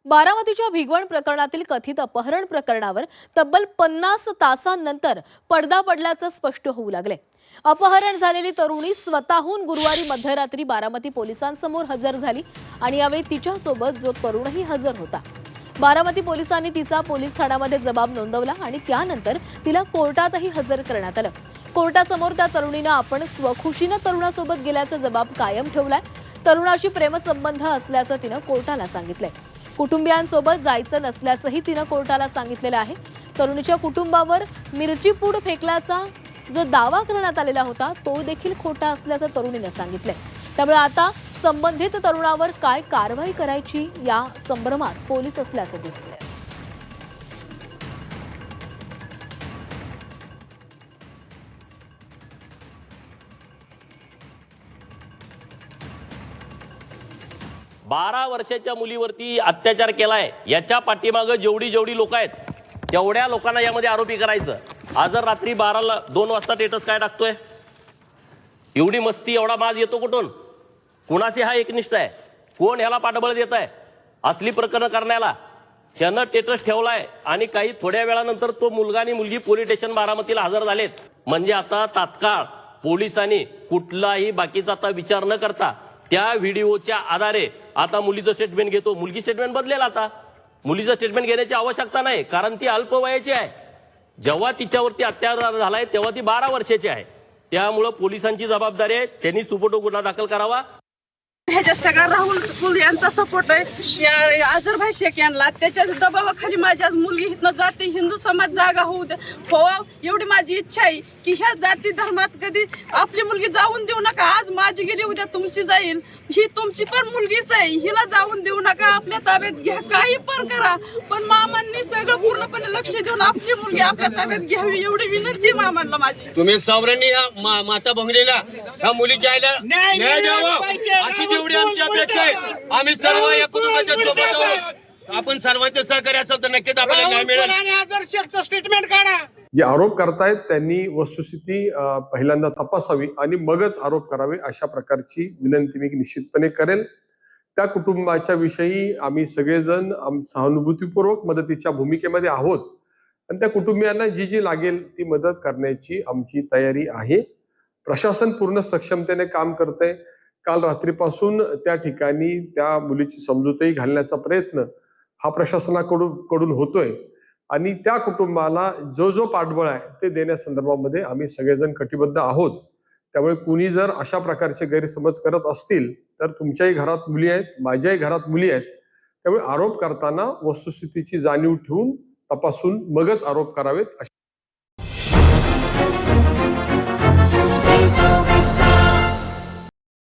बारामतीच्या भिगवण प्रकरणातील कथित अपहरण प्रकरणावर तब्बल 50 तासांनंतर पडदा पडल्याचं स्पष्ट होऊ लागले। अपहरण झालेली तरुणी स्वतःहून गुरुवारी मध्यरात्री बारामती पोलिसांसमोर हजर झाली आणि यावेळी तिच्यासोबत जो तरुणही हजर होता। बारामती पोलिसांनी तिचा पोलीस ठाण्यामध्ये जबाब नोंदवला आणि त्यानंतर तिला कोर्टातही हजर करण्यात आलं। कोर्टासमोर त्या तरुणीने आपण स्वखुशीने तरुणासोबत गेल्याचा जबाब कायम ठेवलाय। तरुणाशी प्रेमसंबंध असल्याचं तिने कोर्टाला सांगितलंय। कुटुंबियांसोबत जायचं नसल्याचंही तिने कोर्टाला सांगितलेलं आहे। तरुणीच्या कुटुंबावर मिरची पूड फेकल्याचा जो दावा करण्यात आलेला होता तो देखील खोटा असल्याचं तरुणीने सांगितलंय। त्यामुळे आता संबंधित तरुणावर काय कारवाई करायची या संभ्रमात पोलीस असल्याचं दिसतंय। बारा वर्षाच्या मुलीवरती अत्याचार केलाय याच्या पाठीमागे जेवढी लोक आहेत तेवढ्या लोकांना यामध्ये आरोपी करायचं। आज रात्री 2 वाजता स्टेटस काय टाकतोय? एवढी मस्ती एवढा माज येतो कुठून? कुणाशी हा एकनिष्ठ आहे? कोण ह्याला पाठबळ देत आहे असली प्रकरण करण्याला? ह्यानं स्टेटस ठेवलाय आणि काही थोड्या वेळानंतर तो मुलगा आणि मुलगी पोलीस स्टेशन बारामतीला हजर झालेत। म्हणजे आता तात्काळ पोलिसांनी कुठलाही बाकीचा आता विचार न करता त्या व्हिडिओच्या आधारे आता मुलीचं स्टेटमेंट घेतो। मुलगी स्टेटमेंट बदलेल, आता मुलीचं स्टेटमेंट घेण्याची आवश्यकता नाही, कारण ती अल्पवयाची आहे। जेव्हा तिच्यावरती अत्याचार झालाय तेव्हा ती 12 वर्षाची आहे। त्यामुळे पोलिसांची जबाबदारी आहे, त्यांनी सुपोटो गुन्हा दाखल करावा। ह्याच्या सगळा राहुल स्कूल यांचा सपोर्ट आहे। या अझरभाई शेख यांना त्याच्या दबावाखाली माझी आज मुलगी इथनं जाते, हिंदू समाज जागा होऊ दे एवढी माझी इच्छा आहे की ह्या जाती धर्मात कधी आपली मुलगी जाऊन देऊ नका। आज माझी गेली उद्या तुमची जाईल, ही तुमची पण मुलगीच आहे, हिला जाऊन देऊ नका, आपल्या ताब्यात घ्या, काही पण करा, पण मामांनी सगळं पूर्णपणे लक्ष देऊन आपली मुलगी आपल्या ताब्यात घ्यावी एवढी विनंती मामांना माझी। तुम्ही सावरांनी या माता भंगलेला ह्या मुलीच्या आईला न्याय द्यावा अशी एवढी आमची अपेक्षा आहे। आम्ही सर्व या कुटुंबाच्या सोबत आहोत। आपण सर्वांचे सहकार्य असेल तर नक्कीच आपल्याला न्याय मिळेल। स्टेटमेंट काढा। जे आरोप करतायत त्यांनी वस्तुस्थिती पहिल्यांदा तपासावी आणि मगच आरोप करावे अशा प्रकारची विनंती मी निश्चितपणे करेल। त्या कुटुंबाच्या विषयी आम्ही सगळेजण सहानुभूतीपूर्वक मदतीच्या भूमिकेमध्ये आहोत आणि त्या कुटुंबियांना जी लागेल ती मदत करण्याची आमची तयारी आहे। प्रशासन पूर्ण सक्षमतेने काम करतंय। काल रात्रीपासून त्या ठिकाणी त्या मुलीची समजूतही घालण्याचा प्रयत्न हा प्रशासनाकडून होतोय आणि त्या कुटुंबाला जो पाठबळ आहे ते देण्यासंदर्भामध्ये आम्ही सगळेजण कटिबद्ध आहोत। त्यामुळे कुणी जर अशा प्रकारचे गैरसमज करत असतील तर तुमच्याही घरात मुली आहेत, माझ्याही घरात मुली आहेत। त्यामुळे आरोप करताना वस्तुस्थितीची जाणीव ठेवून तपासून मगच आरोप करावेत अशा